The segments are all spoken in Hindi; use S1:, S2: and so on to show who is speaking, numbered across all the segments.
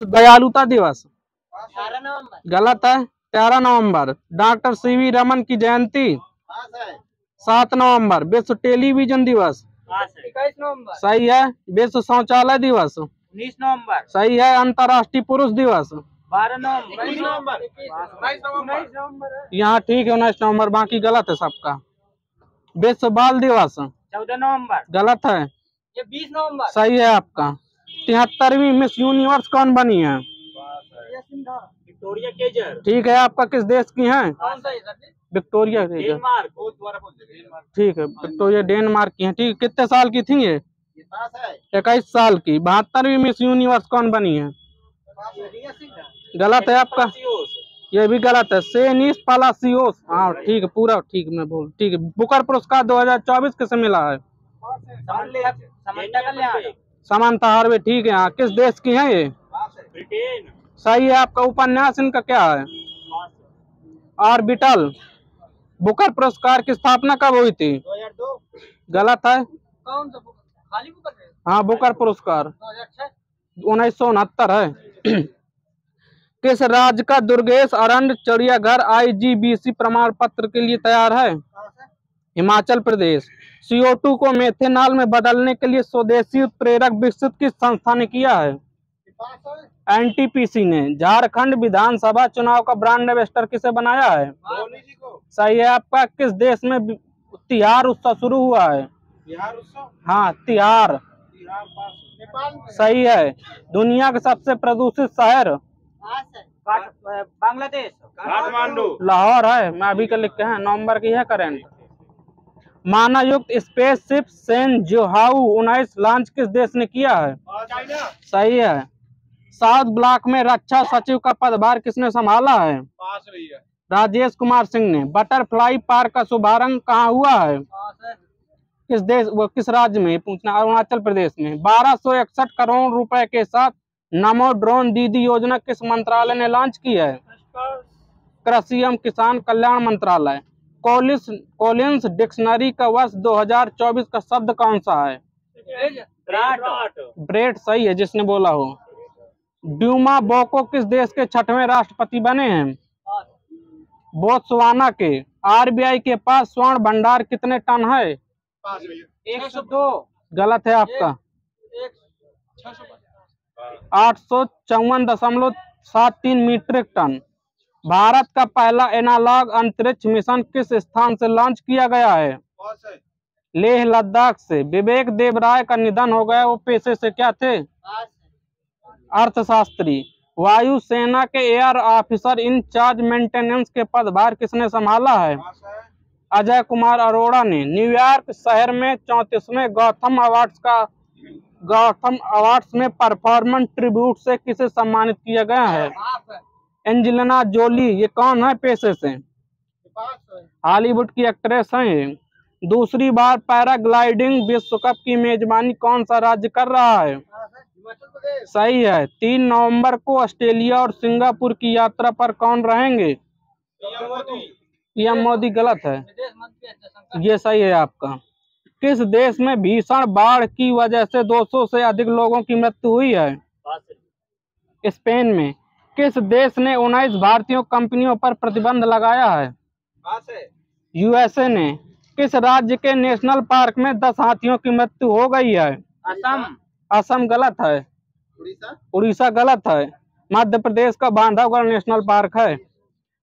S1: विश्व दयालुता दिवस?
S2: 18 नवंबर।
S1: गलत है, 13 नवंबर। डॉक्टर सीवी रमन की जयंती? 7 नवंबर। विश्व टेलीविजन दिवस?
S2: 21 नवंबर।
S1: सही है। विश्व शौचालय दिवस?
S2: 19 नवंबर।
S1: सही है। अंतर्राष्ट्रीय पुरुष दिवस?
S2: 12 नवंबर। 19 नवंबर।
S1: यहाँ ठीक है, 19 नवंबर, बाकी गलत है सबका। विश्व बाल दिवस?
S2: 14 नवंबर।
S1: गलत है।
S2: ये 20 नवंबर।
S1: सही है आपका। 73वीं मिस यूनिवर्स कौन बनी है?
S2: Victoria Kjær.
S1: ठीक है। आपका किस देश की है?
S2: कौन सा है सर?
S1: Victoria Kjær.
S2: डेनमार्क।
S1: ठीक है, विक्टोरिया डेनमार्क की है। ठीक है। कितने साल की थी ये? 21 साल की। 72वीं मिस यूनिवर्स कौन बनी है? गलत है आपका। ये भी गलत है। सेनिस पालासियोस। हाँ ठीक है, पूरा ठीक मैं बोल। ठीक है। बुकर पुरस्कार 2024 किसे मिला है? Samantha Harvey. ठीक है। हाँ, किस देश की है ये?
S2: ब्रिटेन।
S1: सही है आपका। उपन्यास इनका क्या है? ऑर्बिटल। बुकर पुरस्कार की स्थापना कब हुई थी?
S2: 2002।
S1: गलत है।
S2: कौन सा खाली बुकर है?
S1: हाँ, बुकर पुरस्कार 1969 है। किस राज्य का दुर्गेश अरण्य चिड़ियाघर IGBC प्रमाण पत्र के लिए तैयार है? हिमाचल प्रदेश। CO2 को मेथेनॉल में बदलने के लिए स्वदेशी उत्प्रेरक विकसित किस संस्था ने किया है? NTPC ने। झारखंड विधानसभा चुनाव का ब्रांड एम्बेसडर किसे बनाया है? सही है आपका। किस देश में तिहार उत्सव शुरू हुआ है? हाँ, तिहार। सही है। दुनिया का सबसे प्रदूषित शहर?
S2: बांग्लादेश।
S3: काठमांडू।
S1: लाहौर है। मैं अभी का लिख के हैं, नवंबर की है करंट। मानव युक्त स्पेसशिप सेंजोहाउ 19 लॉन्च किस देश ने किया है? सही है। साउथ ब्लॉक में रक्षा सचिव का पदभार किसने संभाला है? राजेश कुमार सिंह ने। बटरफ्लाई पार्क का शुभारंभ कहाँ हुआ है? किस देश, वो किस राज्य में पूछना? अरुणाचल प्रदेश में। 1261 करोड़ रुपए के साथ नमो ड्रोन दीदी योजना किस मंत्रालय ने लॉन्च की है? कृषि एवं किसान कल्याण मंत्रालय। कॉलिंस डिक्शनरी का वर्ष 2024 का शब्द कौन सा है? ब्रेड। सही है, जिसने बोला हो। ड्यूमा बोको किस देश के 6वें राष्ट्रपति बने हैं? बोत्सवाना के। RBI के पास स्वर्ण भंडार कितने टन है?
S2: 102।
S1: गलत है आपका। 854.73 मीट्रिक टन। भारत का पहला एनालॉग अंतरिक्ष मिशन किस स्थान से लॉन्च किया गया है? लेह लद्दाख से। विवेक देवराय का निधन हो गया, वो पेशे से क्या थे? अर्थशास्त्री। वायुसेना के एयर ऑफिसर इंचार्ज मेंटेनेंस के पदभार किसने संभाला है? अजय कुमार अरोड़ा ने। न्यूयॉर्क शहर में 34वें गौथम अवार्ड्स में परफॉर्मेंस ट्रिब्यूट से किसे सम्मानित किया गया है? Angelina Jolie. ये कौन है पेशे से? हॉलीवुड की एक्ट्रेस हैं ये। दूसरी बार पैराग्लाइडिंग विश्व कप की मेजबानी कौन सा राज्य कर रहा है? सही है। 3 नवंबर को ऑस्ट्रेलिया और सिंगापुर की यात्रा पर कौन रहेंगे? PM मोदी। गलत है, ये सही है आपका। किस देश में भीषण बाढ़ की वजह से 200 से अधिक लोगों की मृत्यु हुई है? स्पेन में। किस देश ने 19 भारतीय कंपनियों पर प्रतिबंध लगाया है? USA ने। किस राज्य के नेशनल पार्क में 10 हाथियों की मृत्यु हो गई है? असम। गलत है। उड़ीसा। गलत है। मध्य प्रदेश का बांधवगढ़ नेशनल पार्क है।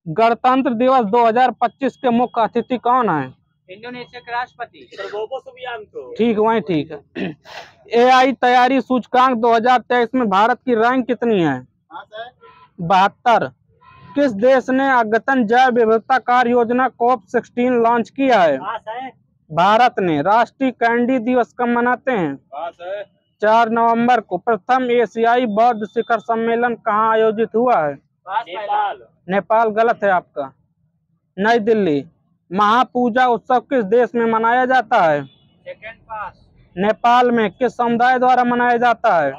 S1: गणतंत्र दिवस 2025 के मुख्य अतिथि कौन है?
S2: इंडोनेशिया के राष्ट्रपति
S1: ठीक, वही ठीक है। AI तैयारी सूचकांक 2023 में भारत की रैंक कितनी है? 72। किस देश ने अद्यतन जैव विविधता कार्य योजना COP16 लॉन्च किया है? भारत ने। राष्ट्रीय कैंडी दिवस कब मनाते हैं? 4 नवंबर को। प्रथम एशियाई बौद्ध शिखर सम्मेलन कहाँ आयोजित हुआ है? नेपाल। गलत है आपका। नई दिल्ली। महापूजा उत्सव किस देश में मनाया जाता है? नेपाल में। किस समुदाय द्वारा मनाया जाता है?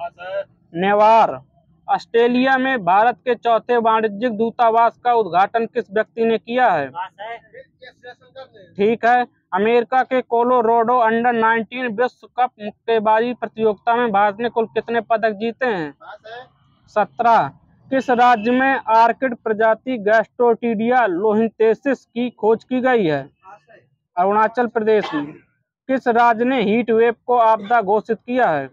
S1: नेवार। ऑस्ट्रेलिया में भारत के चौथे वाणिज्यिक दूतावास का उद्घाटन किस व्यक्ति ने किया है? ठीक है। अमेरिका के कोलोराडो अंडर-19 विश्व कप मुक्केबाजी प्रतियोगिता में भारत ने कुल कितने पदक जीते हैं? 17। किस राज्य में आर्किड प्रजाति गैस्ट्रोटिडिया लोहिंतेसिस की खोज की गई है? अरुणाचल प्रदेश में। किस राज्य ने हीट वेव को आपदा घोषित किया है?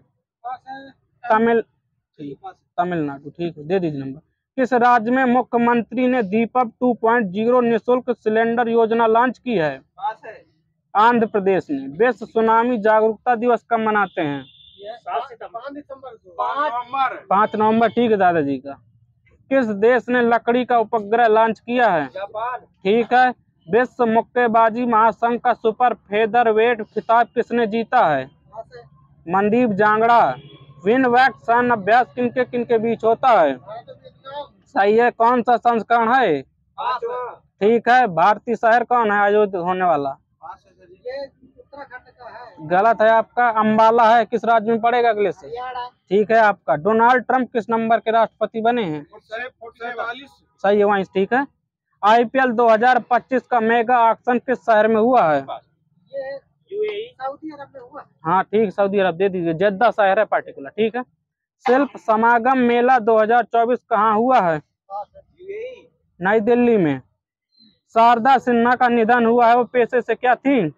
S1: तमिलनाडु। ठीक है, दे दीजिए नंबर। किस राज्य में मुख्यमंत्री ने दीपक 2.0 निःशुल्क सिलेंडर योजना लॉन्च की है? आंध्र प्रदेश ने। विश्व सुनामी जागरूकता दिवस कब मनाते हैं? 5 नवंबर। ठीक है दादाजी का। किस देश ने लकड़ी का उपग्रह लॉन्च किया है? ठीक है। विश्व मुक्केबाजी महासंघ का सुपर फेदरवेट खिताब किसने जीता है? मनदीप जांगड़ा। विन वैक्स सन अभ्यास किनके किनके बीच होता है? सही है। कौन सा संस्करण है? ठीक है। भारतीय शहर कौन है आयोजित होने वाला? गलत है आपका, अंबाला है। किस राज्य में पड़ेगा अगले से? ठीक है आपका। डोनाल्ड ट्रंप किस नंबर के राष्ट्रपति बने हैं? सही है, वहीं। ठीक है। IPL 2025 का मेगा ऑक्शन किस शहर में हुआ है?
S2: सऊदी अरब में हुआ।
S1: हाँ ठीक, सऊदी अरब। दे दीजिए, जद्दा शहर है पार्टिकुलर। ठीक है। शिल्प समागम मेला 2024 कहाँ हुआ है? नई दिल्ली में। शारदा सिन्हा का निधन हुआ है, वो पेशे से क्या थी?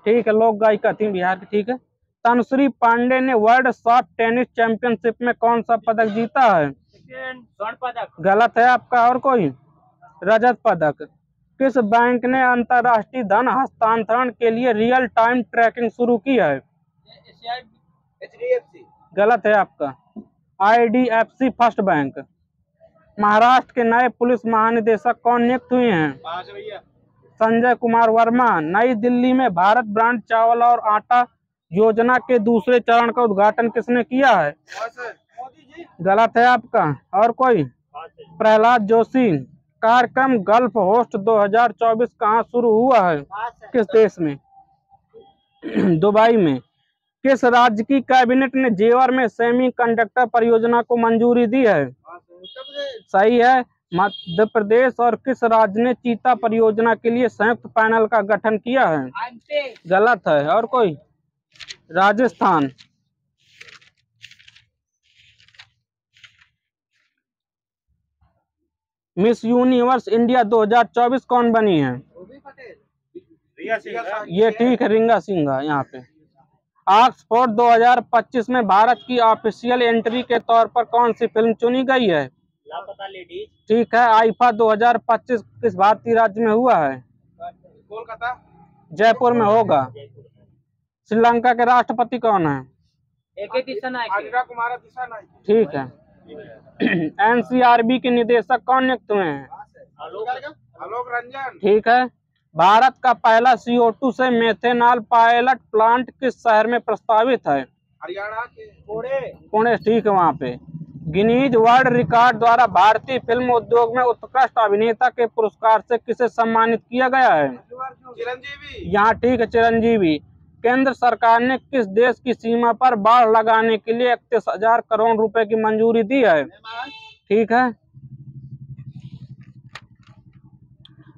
S1: ठीक है, लोक गायिका थी बिहार की। ठीक है। तनुश्री पांडे ने वर्ल्ड शॉट टेनिस चैंपियनशिप में कौन सा पदक जीता है?
S2: स्वर्ण पदक।
S1: गलत है आपका। और कोई? रजत पदक। किस बैंक ने अंतर्राष्ट्रीय धन हस्तांतरण के लिए रियल टाइम ट्रैकिंग शुरू की है?
S2: HDFC।
S1: गलत है आपका। IDFC first bank. महाराष्ट्र के नए पुलिस महानिदेशक कौन नियुक्त हुए हैं? संजय कुमार वर्मा। नई दिल्ली में भारत ब्रांड चावल और आटा योजना के दूसरे चरण का उद्घाटन किसने किया है? गलत है आपका। और कोई? प्रहलाद जोशी। कार्यक्रम गल्फ होस्ट 2024 कहाँ शुरू हुआ है? किस देश में? दुबई में। किस राज्य की कैबिनेट ने जेवर में सेमीकंडक्टर परियोजना को मंजूरी दी है? सही है, मध्य प्रदेश। और किस राज्य ने चीता परियोजना के लिए संयुक्त पैनल का गठन किया है? गलत है। और कोई? राजस्थान। मिस यूनिवर्स इंडिया 2024 कौन बनी है? ये ठीक है, रिंगा सिंघा। यहाँ पे ऑक्सफोर्ड 2025 में भारत की ऑफिशियल एंट्री के तौर पर कौन सी फिल्म चुनी गई है?
S2: लापता लेडीज।
S1: ठीक है। आईफा 2025 किस भारतीय राज्य में हुआ है?
S2: कोलकाता।
S1: जयपुर में होगा। श्रीलंका के राष्ट्रपति कौन है? ठीक है। NCRB के निदेशक कौन नियुक्त हुए हैं?
S2: आलोक रंजन।
S1: ठीक है। भारत का पहला CO2 से मेथेनॉल पायलट प्लांट किस शहर में प्रस्तावित है?
S2: हरियाणा के
S1: पुणे। ठीक है, वहाँ पे। गिनीज वर्ल्ड रिकॉर्ड द्वारा भारतीय फिल्म उद्योग में उत्कृष्ट अभिनेता के पुरस्कार से किसे सम्मानित किया गया है?
S2: चिरंजीवी।
S1: यहाँ ठीक है, चिरंजीवी। केंद्र सरकार ने किस देश की सीमा पर बाड़ लगाने के लिए 31,000 करोड़ रुपए की मंजूरी दी है? ठीक है।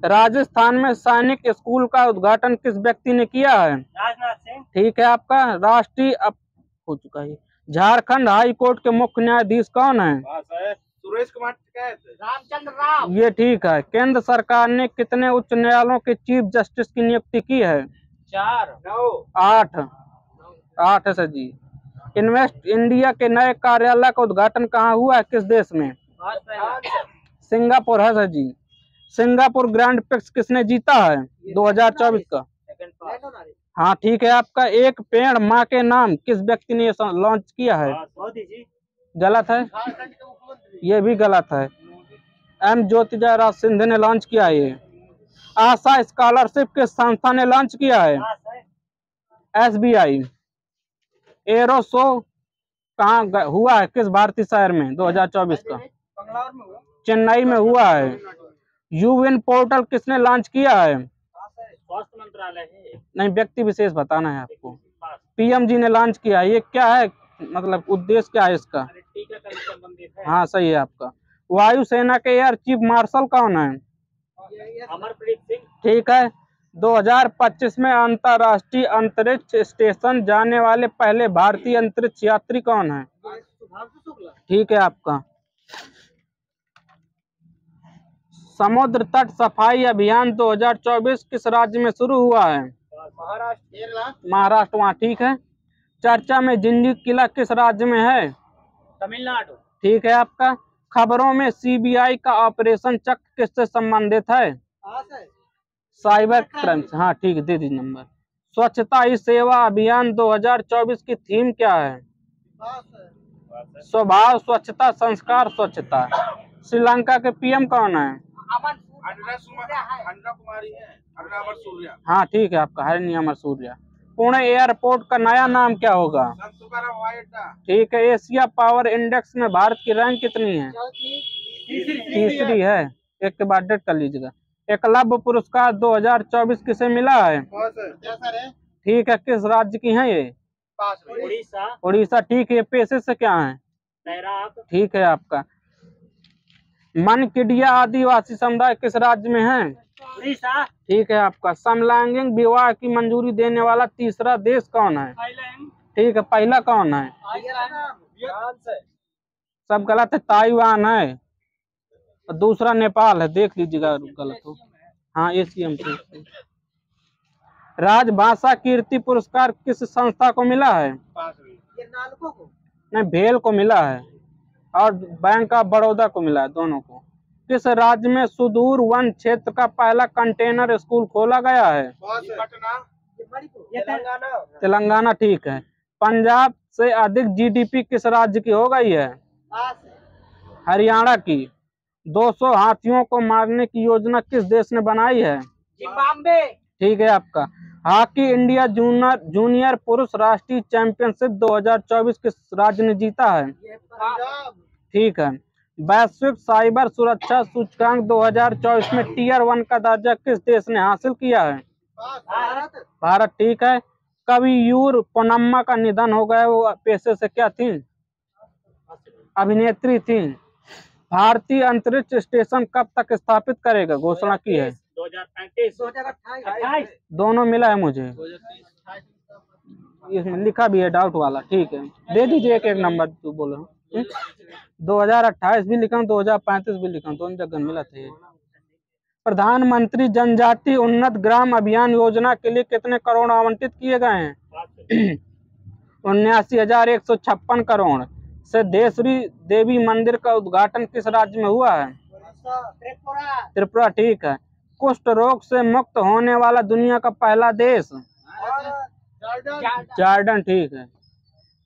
S1: राजस्थान में सैनिक स्कूल का उद्घाटन किस व्यक्ति ने किया है?
S2: राजनाथ सिंह।
S1: ठीक है आपका। राष्ट्रीय हो चुका है। झारखंड हाई कोर्ट के मुख्य न्यायाधीश कौन है?
S2: सुरेश कुमार रामचंद्र राव।
S1: ये ठीक है। केंद्र सरकार ने कितने उच्च न्यायालयों के चीफ जस्टिस की नियुक्ति की है?
S2: 4 9
S1: 8 है सर जी। इन्वेस्ट इंडिया के नए कार्यालय का उद्घाटन कहाँ हुआ है? किस देश में? सिंगापुर है सर जी। सिंगापुर ग्रैंड प्रिक्स किसने जीता है 2024 का? हाँ ठीक है आपका। एक पेड़ माँ के नाम किस व्यक्ति ने लॉन्च किया है? गलत है, ये भी गलत है। M ज्योतिराज सिंधिया ने लॉन्च किया है। ये आशा स्कॉलरशिप किस संस्था ने लॉन्च किया है? SBI। एरो शो कहाँ हुआ है? किस भारतीय शहर में 2024 का? चेन्नई में हुआ है। यूविन पोर्टल किसने लॉन्च किया है?
S2: स्वास्थ्य मंत्रालय है।
S1: नहीं, व्यक्ति विशेष बताना है आपको। PM जी ने लॉन्च किया है। ये क्या है, मतलब उद्देश्य क्या है इसका? हाँ सही है आपका। वायुसेना के एयर चीफ मार्शल कौन है?
S2: अमरप्रीत सिंह।
S1: ठीक है। 2025 में अंतर्राष्ट्रीय अंतरिक्ष स्टेशन जाने वाले पहले भारतीय अंतरिक्ष यात्री कौन है? ठीक है आपका। समुद्र तट सफाई अभियान 2024 किस राज्य में शुरू हुआ है? महाराष्ट्र, वहाँ ठीक है। चर्चा में जिंजीर किला किस राज्य में है?
S2: तमिलनाडु।
S1: ठीक है आपका। खबरों में सीबीआई का ऑपरेशन चक्र किससे संबंधित है? साइबर क्राइम से। हाँ ठीक है, दे दीजिए नंबर। स्वच्छता ही सेवा अभियान 2024 की थीम क्या है? स्वभाव स्वच्छता, संस्कार स्वच्छता। श्रीलंका के पीएम कौन है? हाँ ठीक है आपका, हरिनी अमर सूर्या। पुणे एयरपोर्ट का नया नाम क्या होगा? ठीक है। एशिया पावर इंडेक्स में भारत की रैंक कितनी है? तीसरी है। एक के बाद डेट कर लीजिएगा। एकलव्य पुरस्कार 2024 किसे मिला है? ठीक है। किस राज्य की है ये?
S2: उड़ीसा।
S1: उड़ीसा ठीक है। पेशे से क्या है? ठीक है आपका। मनकेडिया आदिवासी समुदाय किस राज्य में है?
S2: उड़ीसा।
S1: ठीक है आपका। समलैंगिक विवाह की मंजूरी देने वाला तीसरा देश कौन है? ठीक है। पहला कौन है? सब गलत है, ताइवान है। और दूसरा नेपाल है, देख लीजिएगा गलत हो। हाँ एशियन। राजभाषा कीर्ति पुरस्कार किस संस्था को मिला है? नहीं, भेल को मिला है और बैंक ऑफ बड़ौदा को मिला है, दोनों को। किस राज्य में सुदूर वन क्षेत्र का पहला कंटेनर स्कूल खोला गया है? तेलंगाना ठीक है। पंजाब से अधिक जीडीपी किस राज्य की हो गई है? हरियाणा की। 200 हाथियों को मारने की योजना किस देश ने बनाई है?
S2: जिम्बाब्वे।
S1: ठीक है आपका। हॉकी इंडिया जूनियर पुरुष राष्ट्रीय चैंपियनशिप 2024 किस राज्य ने जीता है? ठीक है। वैश्विक साइबर सुरक्षा सूचकांक 2024 में टियर 1 का दर्जा किस देश ने हासिल किया है? भारत ठीक है। कवियूर पोनम्मा का निधन हो गया, वो पेशे से क्या थी? अभिनेत्री थी। भारतीय अंतरिक्ष स्टेशन कब तक स्थापित करेगा, घोषणा की है?
S2: 2035।
S1: दोनों मिला है मुझे, इसमें लिखा भी है डाउट वाला। ठीक है, दे दीजिए एक एक नंबर जो बोल रहे 2028 भी लिखा हूँ, 2035 भी लिखा हूँ, दोनों जगह मिला था ये। प्रधानमंत्री जनजाति उन्नत ग्राम अभियान योजना के लिए कितने करोड़ आवंटित किए गए हैं? 79,156 करोड़। सिद्धेश्वरी देवी मंदिर का उद्घाटन किस राज्य में हुआ है? त्रिपुरा ठीक है। कुष्ठ रोग से मुक्त होने वाला दुनिया का पहला देश? जॉर्डन ठीक है।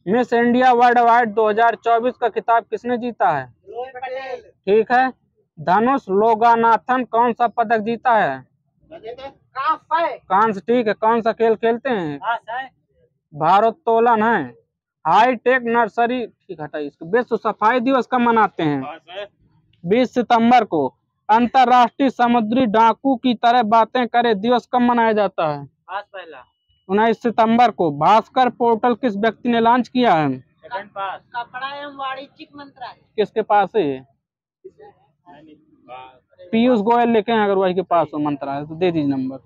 S1: मिस इंडिया वर्ल्ड वाइड 2024 का खिताब किसने जीता है? ठीक है। धनुष लोगानाथन कौन सा पदक जीता है? कांस्य ठीक है। कौन सा खेल खेलते हैं? भारोत्तोलन है। हाईटेक नर्सरी ठीक हटाइए इसको। विश्व सफाई दिवस कब मनाते हैं? 20 सितंबर को। अंतर्राष्ट्रीय समुद्री डाकू की तरह बातें करे दिवस कब मनाया जाता है? 19 सितंबर को। भास्कर पोर्टल किस व्यक्ति ने लॉन्च किया है?
S2: कपड़ा एवं वाणिज्यिक मंत्रालय।
S1: किसके पास है? पीयूष गोयल लिखे हैं, अगर वही के पास हो मंत्रालय तो दे दीजिए नंबर।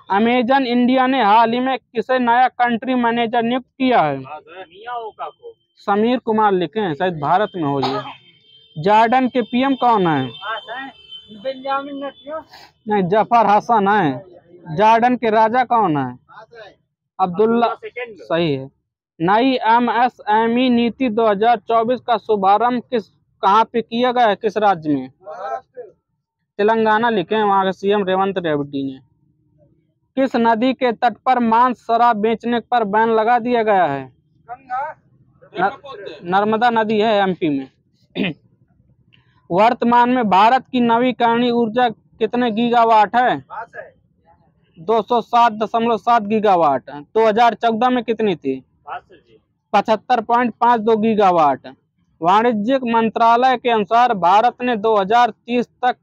S1: अमेजन इंडिया ने हाल ही में किसे नया कंट्री मैनेजर नियुक्त किया है? समीर कुमार लिखे हैं, शायद भारत में हो ये। जॉर्डन के पीएम कौन है? नहीं, जफर हसन है। जॉर्डन के राजा कौन है? अब्दुल्ला सही है। नई एमएसएमई नीति 2024 का शुभारंभ कहाँ पे किया गया है, किस राज्य में? तेलंगाना लिखे हैं, वहाँ के सीएम रेवंत रेड्डी ने। किस नदी के तट पर मांस शराब बेचने पर बैन लगा दिया गया है? नर्मदा नदी है एमपी में। वर्तमान में भारत की नवीकरणीय ऊर्जा कितने गीगावाट है? 207.7 गीगावाट। 2014 में कितनी थी? 75.52 गीगावाट। वाणिज्यिक मंत्रालय के अनुसार भारत ने 2030 तक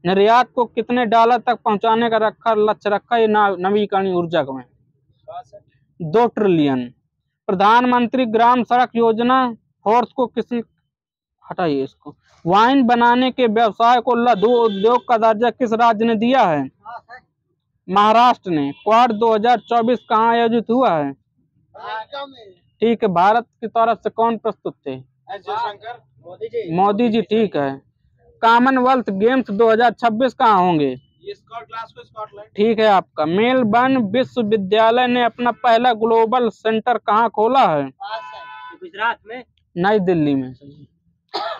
S1: निर्यात को कितने डॉलर तक पहुंचाने का लक्ष्य रखा है नवीकरणीय ऊर्जा में? 2 ट्रिलियन। प्रधानमंत्री ग्राम सड़क योजना फोर्स को किसने हटाइए इसको। वाइन बनाने के व्यवसाय को लघु उद्योग का दर्जा किस राज्य ने दिया है? महाराष्ट्र ने। क्वाड 2024 कहाँ आयोजित हुआ है? ठीक है। भारत की तरफ से कौन प्रस्तुत थे?
S2: मोदी जी।
S1: मोदी जी, ठीक है। कॉमनवेल्थ गेम्स 2026 कहाँ होंगे? ठीक है आपका। मेलबर्न विश्वविद्यालय ने अपना पहला ग्लोबल सेंटर कहाँ खोला है?
S2: गुजरात में।
S1: नई दिल्ली में।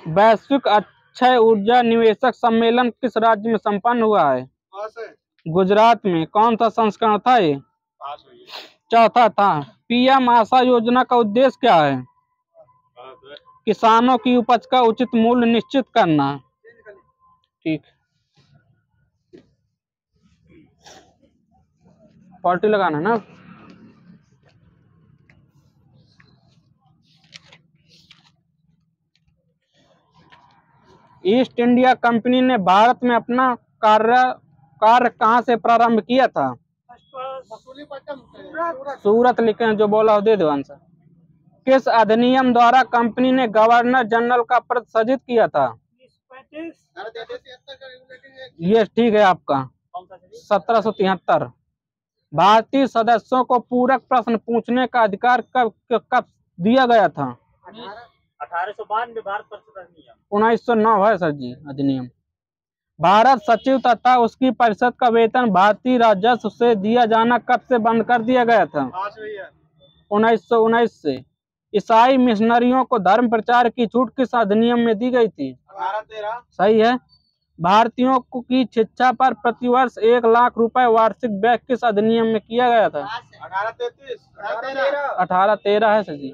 S1: वैश्विक अक्षय ऊर्जा निवेशक सम्मेलन किस राज्य में संपन्न हुआ है? गुजरात में। कौन सा संस्करण था ये? चौथा था। पीएम आशा योजना का उद्देश्य क्या है? किसानों की उपज का उचित मूल्य निश्चित करना। ठीक। पॉलिटी लगाना है ना। ईस्ट इंडिया कंपनी ने भारत में अपना कार्य कहाँ से प्रारंभ किया था? सूरत लिखे हैं, जो बोला हो दे दो आंसर। किस अधिनियम द्वारा कंपनी ने गवर्नर जनरल का पद सृजित किया था? ये ठीक है आपका। 1773। भारतीय सदस्यों को पूरक प्रश्न पूछने का अधिकार कब दिया गया था?
S2: 1892 भारत परिषद अधिनियम।
S1: 1909 है सर जी अधिनियम। भारत सचिव तथा उसकी परिषद का वेतन भारतीय राजस्व से दिया जाना कब से बंद कर दिया गया था? 1919 से। ईसाई मिशनरियों को धर्म प्रचार की छूट किस अधिनियम में दी गई थी?
S2: 1813।
S1: सही है। भारतीयों की शिक्षा पर प्रतिवर्ष 1 लाख रुपए वार्षिक व्यय किस अधिनियम में किया गया था? 1813 है सर जी।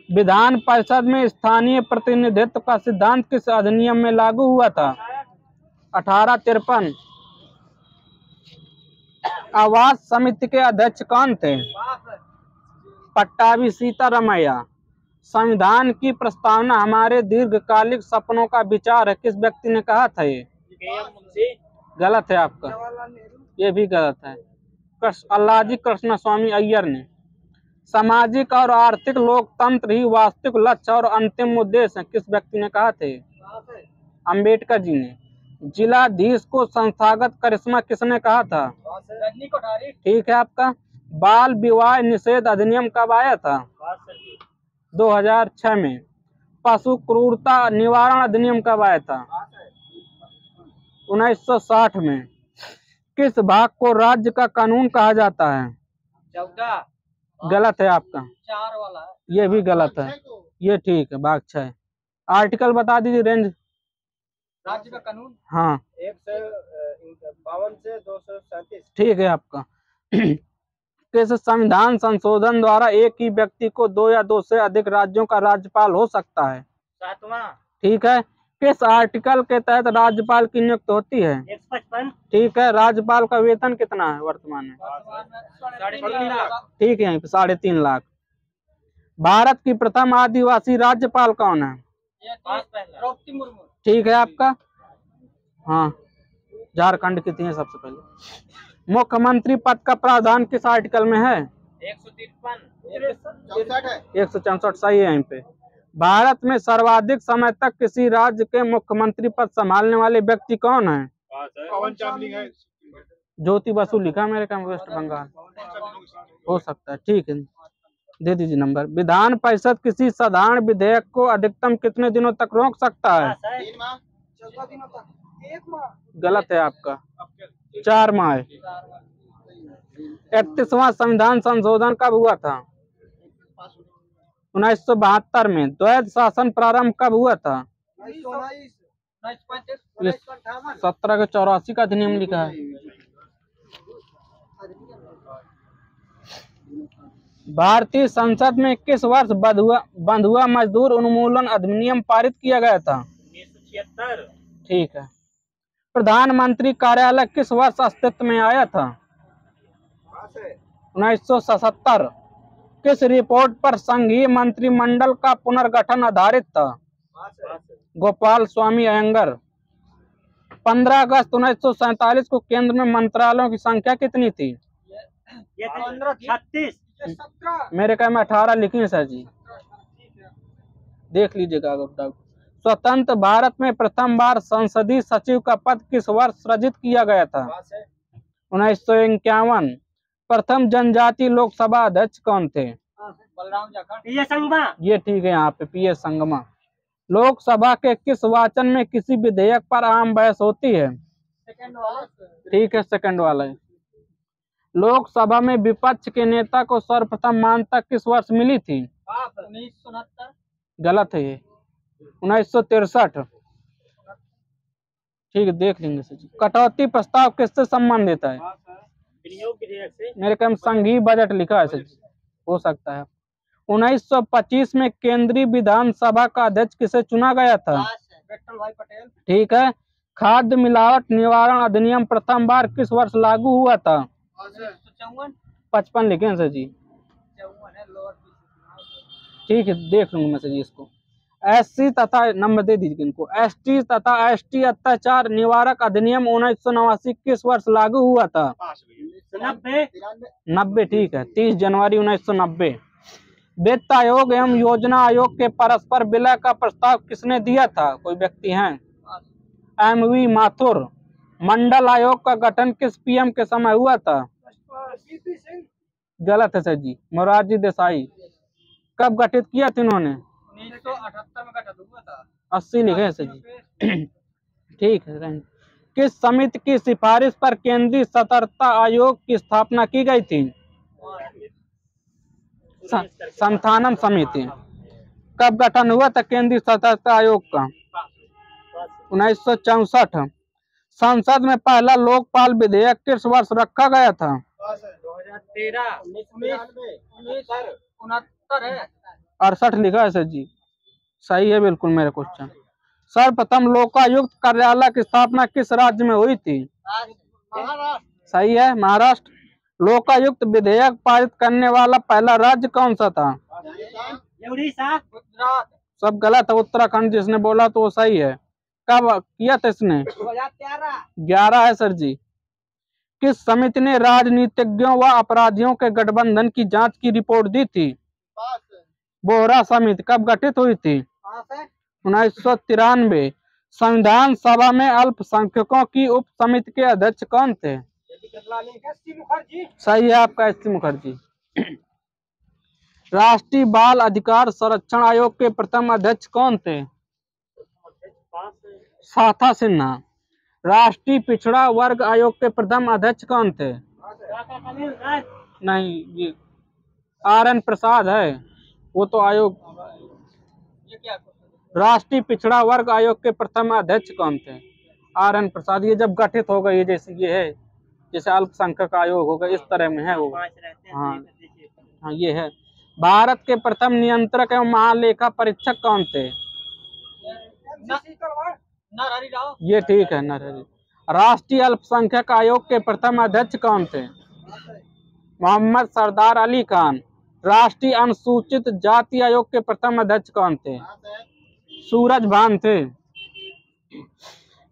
S1: विधान परिषद में स्थानीय प्रतिनिधित्व का सिद्धांत किस अधिनियम में लागू हुआ था? 1853। आवास समिति के अध्यक्ष कौन थे? पट्टाभी सीतारामैया। संविधान की प्रस्तावना हमारे दीर्घकालिक सपनों का विचार है, किस व्यक्ति ने कहा था ये? गलत है आपका, ये भी गलत है। अल्लाजी कृष्ण स्वामी अय्यर ने। सामाजिक और आर्थिक लोकतंत्र ही वास्तविक लक्ष्य और अंतिम उद्देश्य है, किस व्यक्ति ने कहा थे? अंबेडकर जी ने। जिलाधीश को संस्थागत करिश्मा किसने कहा था? ठीक है आपका। बाल विवाह निषेध अधिनियम कब आया था? 2006 में। पशु क्रूरता निवारण अधिनियम कब आया था? 1960 में। किस भाग को राज्य का कानून कहा जाता है?
S2: 14।
S1: गलत है आपका,
S2: 4 वाला।
S1: ये भी गलत है। ये ठीक है, भाग 6। आर्टिकल बता दीजिए रेंज।
S2: राज्य का कानून।
S1: हाँ
S2: 152 से 237। ठीक
S1: है आपका। किस संविधान संशोधन द्वारा एक ही व्यक्ति को 2 या 2 से अधिक राज्यों का राज्यपाल हो सकता है?
S2: 7वां। ठीक
S1: है। किस आर्टिकल के तहत राज्यपाल की नियुक्ति होती है?
S2: 155।
S1: ठीक है। राज्यपाल का वेतन कितना है वर्तमान में?
S2: 3.5 लाख।
S1: ठीक है, 3.5 लाख। भारत की प्रथम आदिवासी राज्यपाल कौन है?
S2: द्रौपदी मुर्मू। ठीक
S1: है आपका। हाँ, झारखंड की थी सबसे पहले। मुख्यमंत्री पद का प्रावधान किस आर्टिकल में है? 164। सही है। यहाँ पे भारत में सर्वाधिक समय तक किसी राज्य के मुख्यमंत्री पद संभालने वाले व्यक्ति कौन है? ज्योति बसु लिखा मेरे का, वेस्ट बंगाल हो सकता है। ठीक है, दे दीजिए नंबर। विधान परिषद किसी साधारण विधेयक को अधिकतम कितने दिनों तक रोक सकता है?
S2: 14 दिनों तक। 1 माह।
S1: गलत है आपका, 4 माह। 31वां संविधान संशोधन कब हुआ था? 1972 में। द्वैध शासन प्रारंभ कब हुआ था? 1784 का अधिनियम लिखा है। भारतीय संसद में किस वर्ष बंधुआ मजदूर उन्मूलन अधिनियम पारित किया गया था?
S2: 1976।
S1: ठीक है। प्रधानमंत्री कार्यालय किस वर्ष अस्तित्व में आया था? 1977। किस रिपोर्ट पर संघीय मंत्रिमंडल का पुनर्गठन आधारित था? गोपाल स्वामी अयंगर। 15 अगस्त 1947 को केंद्र में मंत्रालयों की संख्या कितनी थी?
S2: 36।
S1: मेरे ख्याल में 18 लिखी है सर जी, देख लीजिएगा अगर डाउट। स्वतंत्र भारत में प्रथम बार संसदीय सचिव का पद किस वर्ष सृजित किया गया था? 1951। प्रथम जनजातीय लोकसभा अध्यक्ष कौन थे?
S2: बलराम जाखड़, ये संगमा,
S1: ये ठीक है यहाँ पे पीएस संगमा। लोकसभा के किस वाचन में किसी विधेयक पर आम बहस होती है?
S2: सेकंड वाला,
S1: ठीक है, सेकंड वाला है। लोकसभा में विपक्ष के नेता को सर्वप्रथम मान्यता किस वर्ष मिली थी?
S2: 1969।
S1: गलत है ये, 1963। ठीक है, देख लेंगे सर जी। कटौती प्रस्ताव किससे संबंधित है?
S2: विनियोग विधेयक से।
S1: मेरे ख्याल में संघीय बजट लिखा है सर जी, हो सकता है। 1925 में केंद्रीय विधानसभा का अध्यक्ष किसे चुना गया था?
S2: विठल भाई पटेल।
S1: ठीक है। खाद्य मिलावट निवारण अधिनियम प्रथम बार किस वर्ष लागू हुआ था? 55 लिखे हैं सर जी। ठीक है, देख लूंगा मैं सर जी इसको। एससी तथा नंबर दे दीजिए इनको। एसटी तथा एसटी अत्याचार निवारक अधिनियम 1989 किस वर्ष लागू हुआ था? 90। ठीक है, 30 जनवरी 1990। वित्त आयोग एवं योजना आयोग के परस्पर विलय का प्रस्ताव किसने दिया था? कोई व्यक्ति हैं? एमवी माथुर। मंडल आयोग का गठन किस पीएम के समय हुआ था? गलत है सर जी, मोरारजी देसाई। कब गठित किया था इन्होंने?
S2: 1978 में गठित हुआ था।
S1: 80 लिखे हैं सर जी। ठीक है। किस समिति की सिफारिश पर केंद्रीय सतर्कता आयोग की स्थापना की गई थी? संथानम समिति। कब गठन हुआ था केंद्रीय सतर्कता आयोग का? 1964। संसद में पहला लोकपाल विधेयक किस वर्ष रखा गया था?
S2: 2013। 1969 है।
S1: 68 लिखा है सर जी, सही है बिल्कुल मेरा क्वेश्चन। सर्वप्रथम लोकायुक्त कार्यालय की स्थापना किस राज्य में हुई थी? सही है, महाराष्ट्र। लोकायुक्त विधेयक पारित करने वाला पहला राज्य कौन सा था?
S2: उड़ीसा, गुजरात।
S1: सब गलत है, उत्तराखंड जिसने बोला तो वो सही है। कब किया था इसने? 11 है सर जी। किस समिति ने राजनीतिज्ञों व अपराधियों के गठबंधन की जांच की रिपोर्ट दी थी? बोहरा समिति। कब गठित हुई थी? 1993। संविधान सभा में अल्पसंख्यकों की उप समिति के अध्यक्ष कौन थे? सही है आपका, एस सी मुखर्जी। राष्ट्रीय बाल अधिकार संरक्षण आयोग के प्रथम अध्यक्ष कौन थे? साथा सिन्हा। राष्ट्रीय पिछड़ा वर्ग आयोग के प्रथम अध्यक्ष कौन थे? नहीं, ये RN प्रसाद है, वो तो आयोग। राष्ट्रीय पिछड़ा वर्ग आयोग के प्रथम अध्यक्ष कौन थे? RN प्रसाद। ये जब गठित होगा, ये जैसे ये है, जैसे अल्पसंख्यक आयोग होगा, इस तरह में है वो। हाँ, ये है। भारत के प्रथम नियंत्रक एवं महालेखा परीक्षक कौन थे?
S2: नरहरि राव।
S1: ये ठीक है, नरहरि। राष्ट्रीय अल्पसंख्यक आयोग के प्रथम अध्यक्ष कौन थे? मोहम्मद सरदार अली खान। राष्ट्रीय अनुसूचित जाति आयोग के प्रथम अध्यक्ष कौन थे? सूरज भान थे।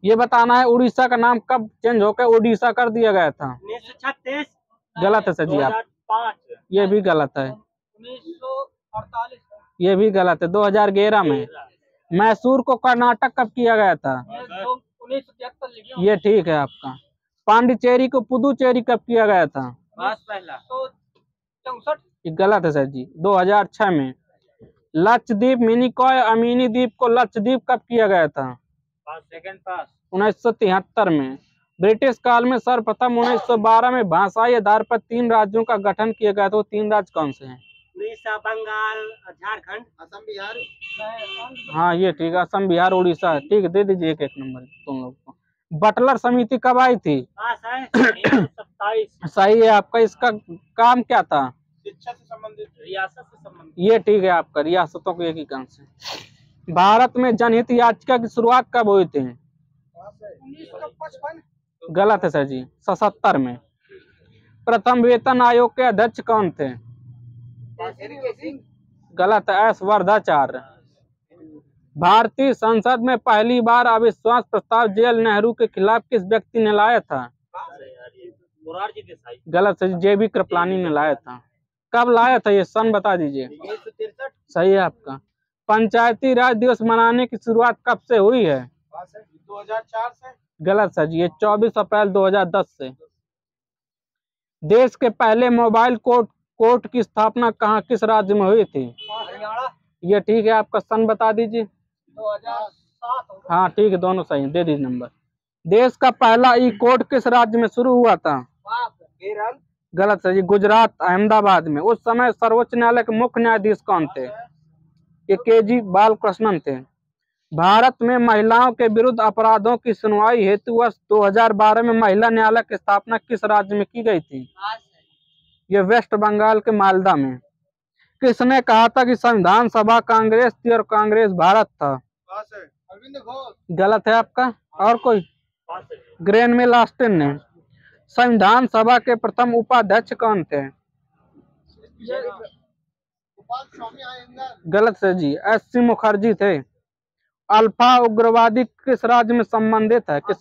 S1: ये बताना है उड़ीसा का नाम कब चेंज होकर उड़ीसा कर दिया गया था?
S2: 1936।
S1: गलत है सर जी आप।
S2: 2005।
S1: ये भी गलत है।
S2: 1948।
S1: ये भी गलत है, 2011 में। मैसूर को कर्नाटक कब किया गया था?
S2: 1973।
S1: ये ठीक है आपका। पांडिचेरी को पुदुचेरी कब किया गया था?
S2: पहला 64।
S1: ये गलत है सर जी, 2006 में। लक्षद्वीप मिनिकॉय अमीनी द्वीप को लक्षद्वीप कब किया गया था? 1973 में। ब्रिटिश काल में सर्वप्रथम 1912 में भाषाई आधार पर 3 राज्यों का गठन किया गया था। वो 3 राज्य कौन से हैं?
S2: उड़ीसा, बंगाल, झारखंड, असम, बिहार।
S1: हाँ, ये ठीक है, असम, बिहार, उड़ीसा। ठीक है, दे दीजिए एक नंबर तुम लोग को। बटलर समिति कब आई थी?
S2: 27।
S1: सही है आपका। इसका काम क्या था?
S2: शिक्षा से संबंधित, रियासत से संबंधित।
S1: ये ठीक है आपका, रियासतों को एकीकरण से। भारत में जनहित याचिका की शुरुआत कब हुई थी?
S2: 1955।
S1: गलत है सर जी, 77 में। प्रथम वेतन आयोग के अध्यक्ष कौन थे? गलत है, एस वर्धाचार्य। भारतीय संसद में पहली बार अविश्वास प्रस्ताव जेल नेहरू के खिलाफ किस व्यक्ति ने लाया था?
S2: मोरारजी देसाई।
S1: गलत है, JB कृपलानी ने लाया था। कब लाया था ये सन बता दीजिए।
S2: 1963।
S1: सही है आपका। पंचायती राज दिवस मनाने की शुरुआत कब से हुई है?
S2: 2004 से।
S1: गलत सर जी, ये 24 अप्रैल 2010 से। देश के पहले मोबाइल कोर्ट की स्थापना कहाँ किस राज्य में हुई थी?
S2: हरियाणा।
S1: ये ठीक है, आपका सन बता दीजिए।
S2: 2007।
S1: हाँ ठीक है, दोनों सही, दे दीजिए नंबर। देश का पहला ई कोर्ट किस राज्य में शुरू हुआ था?
S2: केरल।
S1: गलत है जी, गुजरात, अहमदाबाद में। उस समय सर्वोच्च न्यायालय के मुख्य न्यायाधीश कौन थे? ये के.जी. बालकृष्णन थे। भारत में महिलाओं के विरुद्ध अपराधों की सुनवाई हेतु वर्ष 2012 में महिला न्यायालय की स्थापना किस राज्य में की गई थी? ये वेस्ट बंगाल के मालदा में। किसने कहा था कि संविधान सभा कांग्रेस थी और कांग्रेस भारत था?
S2: अरविंद घोष।
S1: गलत है आपका। और कोई? ग्रेनमेल ऑस्टिन ने। संविधान सभा के प्रथम उपाध्यक्ष कौन थे? गलत है जी, एस.सी. मुखर्जी थे। अल्फा उग्रवादी किस राज्य में संबंधित है? किस?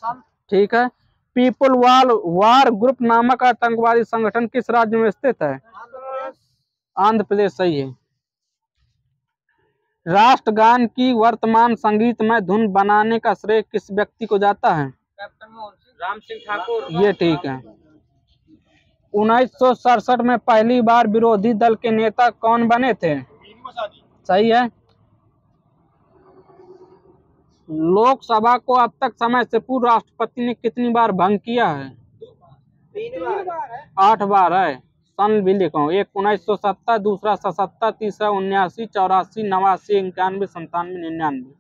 S1: ठीक है। पीपुल वार ग्रुप नामक आतंकवादी संगठन किस राज्य में स्थित है? आंध्र प्रदेश। सही है। राष्ट्रगान की वर्तमान संगीतमय धुन बनाने का श्रेय किस व्यक्ति को जाता है?
S2: राम सिंह ठाकुर।
S1: ये ठीक है। 1967 में पहली बार विरोधी दल के नेता कौन बने थे? सही है। लोकसभा को अब तक समय से पूर्व राष्ट्रपति ने कितनी बार भंग किया है?
S2: 3 बार है।
S1: 8 बार है। सन भी लिखो, एक 1970, दूसरा 77, तीसरा 79, 84, 89, 91, 97, 99।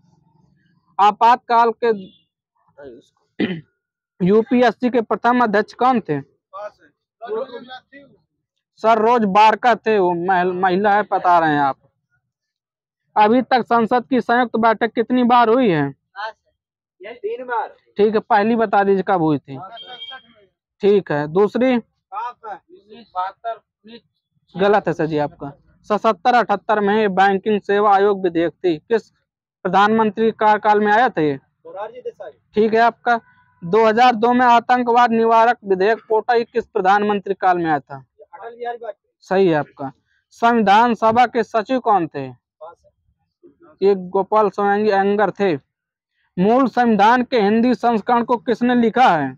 S1: आपातकाल के यूपीएससी के प्रथम अध्यक्ष कौन थे? सर रोज बारका थे, वो महिला है, बता रहे हैं आप। अभी तक संसद की संयुक्त बैठक कितनी बार हुई है?
S2: 3 बार।
S1: ठीक है, पहली बता दीजिए कब हुई थी? ठीक है। दूसरी?
S2: 72।
S1: गलत है सर जी आपका। 77-78 में बैंकिंग सेवा आयोग विधेयक थी, किस प्रधानमंत्री कार्यकाल में आया था ये?
S2: मोरारजी देसाई।
S1: ठीक है आपका। 2002 में आतंकवाद निवारक विधेयक पोटा किस प्रधानमंत्री काल में आया था?
S2: अटल बिहारी वाजपेयी।
S1: सही है आपका। संविधान सभा के सचिव कौन थे? ये गोपाल सोलंकी अयंगर थे। मूल संविधान के हिंदी संस्करण को किसने लिखा है?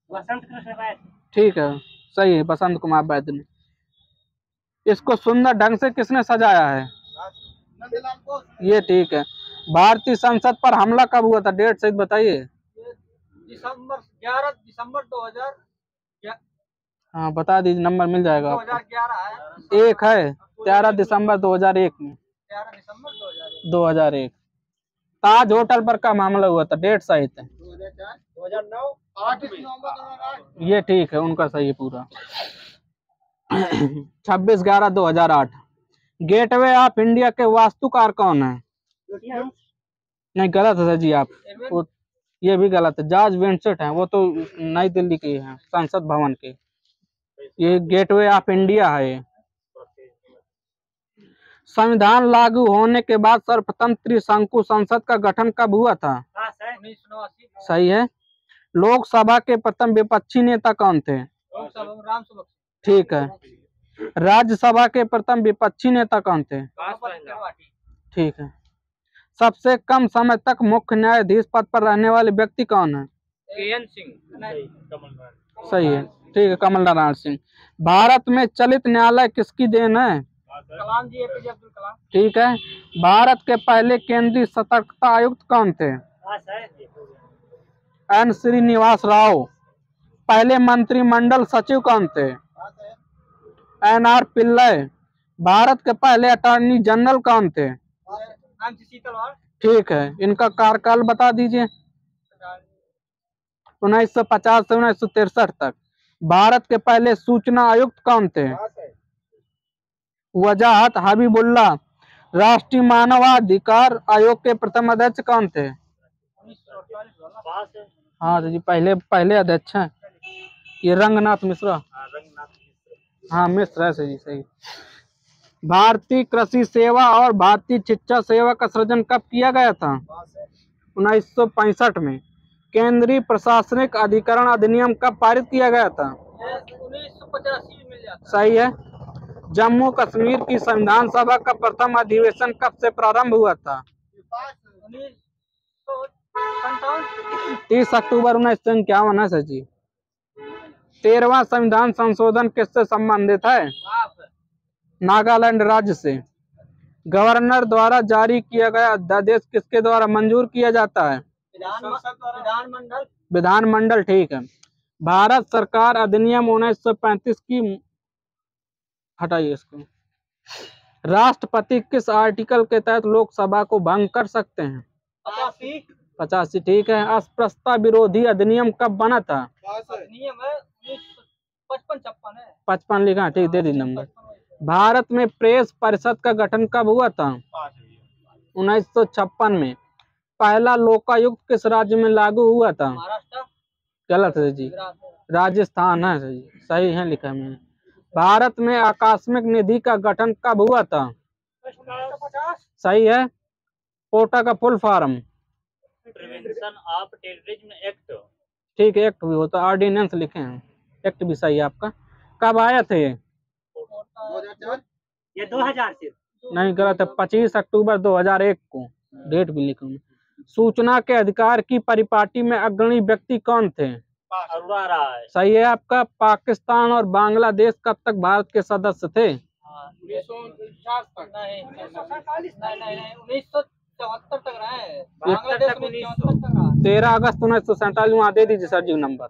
S2: वसंत कृष्ण राय।
S1: ठीक है, सही है, बसंत कुमार वैद्य ने। इसको सुंदर ढंग से किसने सजाया है?
S2: नंदलाल बोस।
S1: ये ठीक है। भारतीय संसद पर हमला कब हुआ था? डेट सहित बताइए।
S2: 11 दिसंबर 2000।
S1: हाँ बता दीजिए, नंबर मिल जाएगा आपको।
S2: 2011 है।
S1: एक है 13 दिसंबर 2001 में।
S2: 13 दिसंबर
S1: 2001 ताज होटल पर का मामला हुआ था? डेट सहित है।
S2: 2004। 2009। 8 नवंबर 2008।
S1: ये ठीक है, उनका सही है पूरा। 26/11/2008। गेटवे ऑफ इंडिया के वास्तुकार कौन है? नहीं, गलत है सर जी आप। वो ये भी गलत है, जॉर्ज विंसेंट है, वो तो नई दिल्ली के हैं, संसद भवन के। ये गेटवे ऑफ इंडिया है। संविधान लागू होने के बाद सर्वप्रथम त्रिशंकु संसद का गठन कब हुआ था?
S2: 1989।
S1: सही है। लोकसभा के प्रथम विपक्षी नेता कौन थे?
S2: राम सुबह।
S1: ठीक है। राज्यसभा के प्रथम विपक्षी नेता कौन थे? ठीक है। सबसे कम समय तक मुख्य न्यायाधीश पद पर रहने वाले व्यक्ति कौन है?
S2: के.एन. सिंह।
S1: सही है। ठीक है, कमल नारायण सिंह। भारत में चलित न्यायालय किसकी देन है?
S2: कलाम जी, एपीजे अब्दुल कलाम।
S1: ठीक है। भारत के पहले केंद्रीय सतर्कता आयुक्त कौन थे? एन श्रीनिवास राव। पहले मंत्रिमंडल सचिव कौन थे? एन.आर. पिल्लई। भारत के पहले अटॉर्नी जनरल कौन थे?
S2: सीतलवाड़।
S1: ठीक है, इनका कार्यकाल बता दीजिए। 1950 से 1963 तक। भारत के पहले सूचना आयुक्त कौन थे? वजाहत हबीबुल्ला। राष्ट्रीय मानवाधिकार आयोग के प्रथम अध्यक्ष कौन थे? हाँ जी, पहले अध्यक्ष हैं ये रंगनाथ मिश्रा। हाँ मिश्रा है जी, सही। भारतीय कृषि सेवा और भारतीय शिक्षा सेवा का सृजन कब किया गया था? 1965 में। केंद्रीय प्रशासनिक अधिकरण अधिनियम कब पारित किया गया था?
S2: 1985 में।
S1: सही है। जम्मू कश्मीर की संविधान सभा का प्रथम अधिवेशन कब से प्रारंभ हुआ था? 30 अक्टूबर 1951 है सर जी। 13वां संविधान संशोधन किससे संबंधित है? नागालैंड राज्य से। गवर्नर द्वारा जारी किया गया अध्यादेश किसके द्वारा मंजूर किया जाता है?
S2: विधानमंडल।
S1: विधानमंडल, ठीक है। भारत सरकार अधिनियम 1935 की, हटाइए इसको, राष्ट्रपति किस आर्टिकल के तहत लोकसभा को भंग कर सकते हैं? 85, ठीक है। अस्पृश्यता विरोधी अधिनियम कब बना था?
S2: अधिनियम है 55 है।
S1: 55 लिखा, ठीक, दे दी नंबर। भारत में प्रेस परिषद का गठन कब हुआ था? 1956 में। पहला लोकायुक्त किस राज्य में लागू हुआ था?
S2: महाराष्ट्र।
S1: गलत है जी, राजस्थान है जी, सही है लिखा मैंने। भारत में आकस्मिक निधि का गठन कब हुआ था?
S2: 1950।
S1: सही है। पोटा का full form?
S2: Prevention of terrorism act.
S1: ठीक है, एक्ट भी होता, ऑर्डिनेंस लिखे हैं, एक्ट भी सही है आपका। कब आया थे ये?
S2: 2004। ये 2000 से
S1: नहीं, गलत है, 25 अक्टूबर 2001 को, डेट भी लिखा हूँ। सूचना के अधिकार की परिपाटी में अग्रणी व्यक्ति कौन थे?
S2: अरोड़ा राय।
S1: सही है आपका। पाकिस्तान और बांग्लादेश कब तक भारत के सदस्य थे?
S2: 1949 नहीं, 1974 तक रहे। बांग्लादेश 1974 तक रहा।
S1: 13 अगस्त 1947 वहाँ दे दीजिए सर जी नंबर।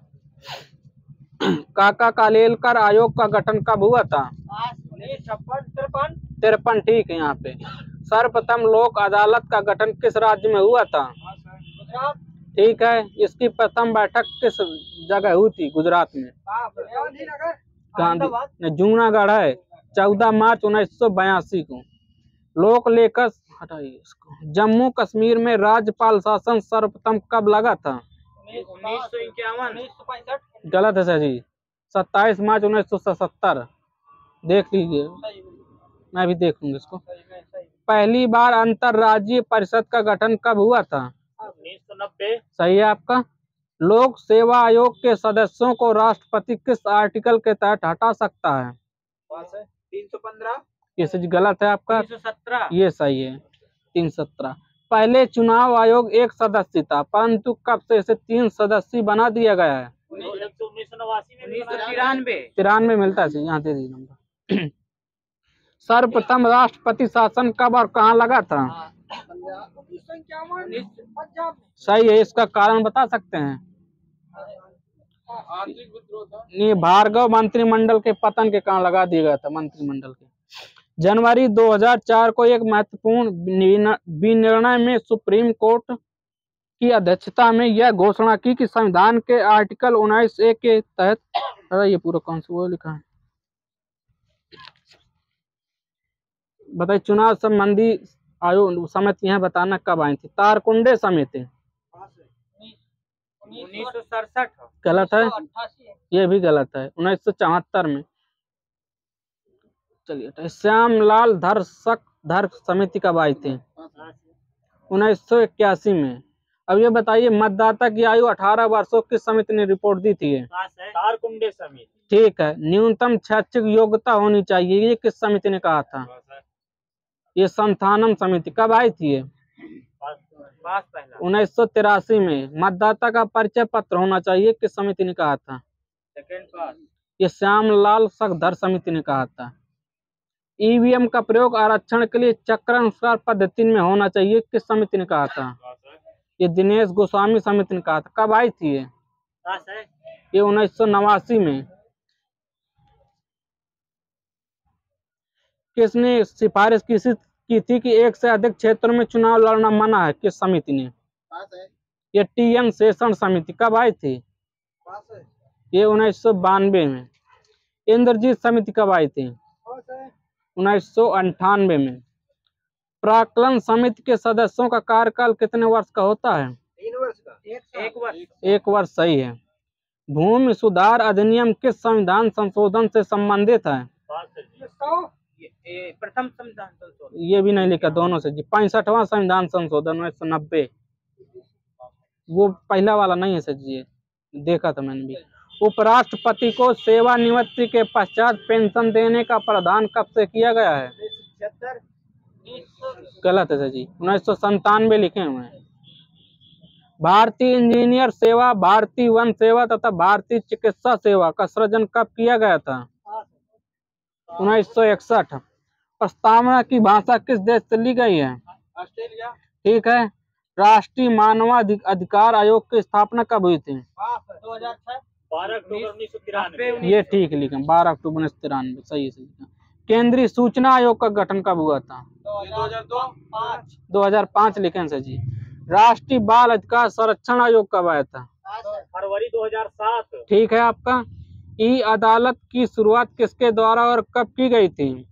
S1: काका कालेलकर आयोग का गठन कब हुआ था? 1953, ठीक है यहाँ पे। सर्वप्रथम लोक अदालत का गठन किस राज्य में हुआ था?
S2: गुजरात,
S1: ठीक है। इसकी प्रथम बैठक किस जगह हुई थी? गुजरात में। गांधी, जूनागढ़ है, 14 मार्च 1982 को। लोक लेखक, हटाइए इसको, जम्मू कश्मीर में राज्यपाल शासन सर्वप्रथम कब लगा था?
S2: 1951।
S1: गलत है सर जी, 27 मार्च 1977। देख लीजिए, मैं भी देखूंगा इसको। पहली बार अंतर्राज्यीय परिषद का गठन कब हुआ था?
S2: 1990।
S1: सही है आपका। लोक सेवा आयोग के सदस्यों को राष्ट्रपति किस आर्टिकल के तहत हटा सकता है?
S2: 315।
S1: ये सच गलत है आपका।
S2: 317।
S1: ये सही है, 317। पहले चुनाव आयोग एक सदस्य था, परंतु कब से इसे 3 सदस्य बना दिया गया है? 1993 मिलता है, यहाँ दे दीजिए नंबर। सर्वप्रथम राष्ट्रपति शासन कब और कहाँ लगा था?
S2: 1951।
S1: सही है। इसका कारण बता सकते हैं? ये भार्गव मंत्रिमंडल के पतन के कारण लगा दिया गया था, मंत्रिमंडल के। जनवरी 2004 को एक महत्वपूर्ण विनिर्णय में सुप्रीम कोर्ट की अध्यक्षता में यह घोषणा की कि संविधान के आर्टिकल 19A के तहत, ये पूरा कौन सा वो लिखा है बताइए, चुनाव संबंधी आयोग समितियां बताना कब आई थी? तारकुंडे समिति।
S2: 1967।
S1: गलत है, ये भी गलत है, 1974 में। चलिए, श्यामलाल धर समिति कब आई थी? 1981 में। अब ये बताइए, मतदाता की आयु 18 वर्षों किस समिति ने रिपोर्ट दी थी?
S2: तारकुंडे समिति।
S1: ठीक है। न्यूनतम शैक्षिक योग्यता होनी चाहिए, ये किस समिति ने कहा था? ये संथानम समिति। कब आई थी ये? 1983 में। मतदाता का परिचय पत्र होना चाहिए, किस समिति ने कहा था? ये श्यामलाल धर समिति ने कहा था। ईवीएम का प्रयोग आरक्षण के लिए चक्रानुसार पद्धति में होना चाहिए, किस समिति ने कहा था? ये दिनेश गोस्वामी समिति ने कहा था। कब आई थी ये? 1989 में। किसने सिफारिश की थी कि एक से अधिक क्षेत्रों में चुनाव लड़ना मना है, किस समिति ने? ये TN शेषन समिति। कब आई थी? ये 1992 में। इंद्रजीत समिति कब आई थी? 1998 में। प्राक्कलन समिति के सदस्यों का कार्यकाल कितने वर्ष का होता है?
S2: 3 वर्ष का। 1 वर्ष।
S1: 1 वर्ष, सही है। भूमि सुधार अधिनियम किस संविधान संशोधन से संबंधित है?
S2: प्रथम संविधान संशोधन।
S1: ये भी नहीं लिखा, दोनों से जी। 65वां संविधान संशोधन 1990। वो पहला वाला नहीं है सर जी, देखा था मैंने भी। उपराष्ट्रपति को सेवानिवृत्ति के पश्चात पेंशन देने का प्रावधान कब से किया गया है?
S2: 1976।
S1: गलत है सर जी, 1997 लिखे हुए हैं। भारतीय इंजीनियर सेवा, भारतीय वन सेवा तथा भारतीय चिकित्सा सेवा का सृजन कब किया गया था? 1961। प्रस्तावना की भाषा किस देश से ली गई है?
S2: ऑस्ट्रेलिया।
S1: ठीक है। राष्ट्रीय मानवाधिकार आयोग की स्थापना कब हुई थी?
S2: 2006। 12 अक्टूबर 1993।
S1: ये ठीक लिखा, 12 अक्टूबर 1993, सही है लिखा। केंद्रीय सूचना आयोग का गठन कब हुआ था? 2005 लिखें सर जी। राष्ट्रीय बाल अधिकार संरक्षण आयोग कब आया था?
S2: फरवरी 2007।
S1: ठीक है आपका। ई अदालत की शुरुआत किसके द्वारा और कब की गई थी?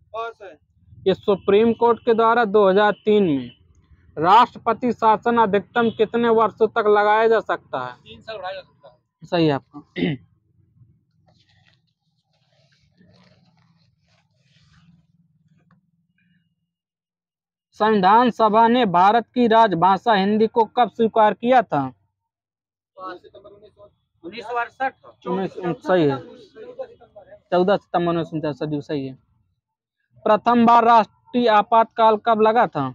S1: ये सुप्रीम कोर्ट के द्वारा 2003 में। राष्ट्रपति शासन अधिकतम कितने वर्षों तक लगाया जा सकता है?
S2: 3 साल बढ़ाया जा सकता है।
S1: सही है आपका। संविधान सभा ने भारत की राजभाषा हिंदी को कब स्वीकार किया था?
S2: 1968।
S1: सही है, 14 सितंबर 1969, सही है। प्रथम बार राष्ट्रीय आपातकाल कब लगा था?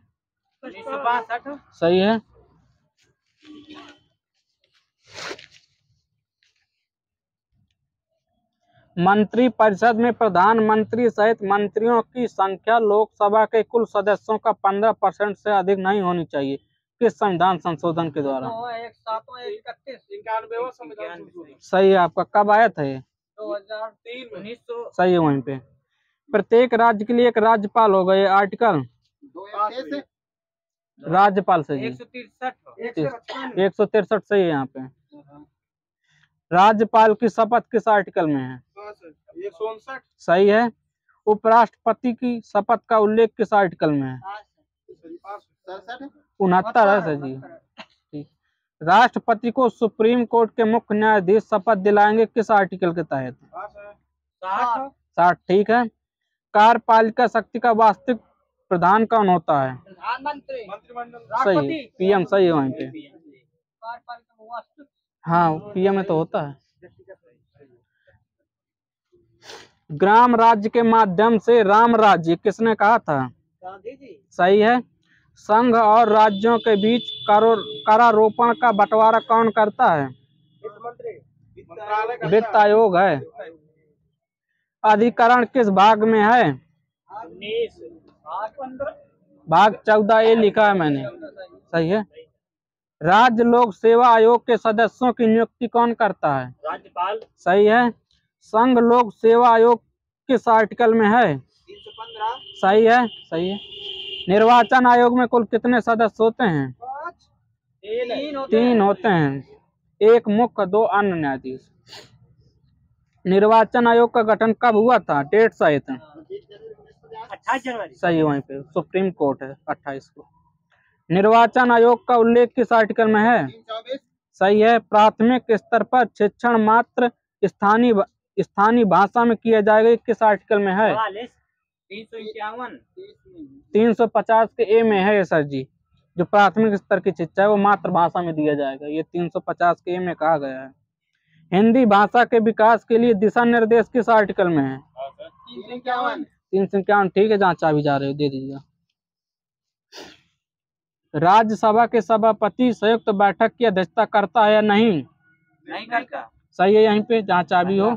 S2: 1962।
S1: सही है। मंत्री परिषद में प्रधानमंत्री सहित मंत्रियों की संख्या लोकसभा के कुल सदस्यों का 15% से अधिक नहीं होनी चाहिए। किस संविधान संशोधन के द्वारा?
S2: 91।
S1: सही है आपका। कब आया था ये?
S2: 2003।
S1: सही है वहीं पे। प्रत्येक राज्य के लिए एक राज्यपाल होगा, ये आर्टिकल राज्यपाल से 163 सही है यहाँ पे। राज्यपाल की शपथ किस आर्टिकल में है?
S2: 159।
S1: सही है। उपराष्ट्रपति की शपथ का उल्लेख किस आर्टिकल में है? 69 है सर जी। ठीक। राष्ट्रपति को सुप्रीम कोर्ट के मुख्य न्यायाधीश शपथ दिलाएंगे किस आर्टिकल के तहत? 60। ठीक है। कार्यपालिका शक्ति का वास्तविक प्रधान कौन होता है?
S2: प्रधानमंत्री।
S1: सही, पीएम सही है वहीं पे। हाँ, पीएम में तो होता है। ग्राम राज्य के माध्यम से राम राज्य किसने कहा था?
S2: गांधी जी।
S1: सही है। संघ और राज्यों के बीच करारोपण का बंटवारा कौन करता है? वित्त आयोग है। अधिकरण किस भाग में है?
S2: 19।
S1: भाग 14A लिखा है मैंने। सही है। राज्य लोक सेवा आयोग के सदस्यों की नियुक्ति कौन करता है?
S2: राज्यपाल।
S1: सही है। संघ लोक सेवा आयोग किस आर्टिकल में है?
S2: 315।
S1: सही है, सही है। निर्वाचन आयोग में कुल कितने सदस्य होते हैं? 3 होते हैं, एक मुख्य 2 अन्य न्यायाधीश। निर्वाचन आयोग का गठन कब हुआ था? डेट सहित
S2: 28 जनवरी।
S1: सही है वहीं पे। सुप्रीम कोर्ट है 28 को। निर्वाचन आयोग का उल्लेख किस आर्टिकल में है?
S2: 324।
S1: सही है। प्राथमिक स्तर पर शिक्षण मात्र स्थानीय भाषा में किया जाएगा किस आर्टिकल में है?
S2: 351।
S1: 350 के ए में है सर जी। जो प्राथमिक स्तर की शिक्षा है वो मातृभाषा में दिया जाएगा, ये 350 के ए में कहा गया है। हिंदी भाषा के विकास के लिए दिशा निर्देश किस आर्टिकल में है? 351। ठीक है, जहाँ चाबी जा रहे हो दे दीजिएगा। राज्यसभा के सभापति संयुक्त बैठक की अध्यक्षता करता है या नहीं?
S2: नहीं करता।
S1: सही है, यहीं पे जहाँ चाबी हो।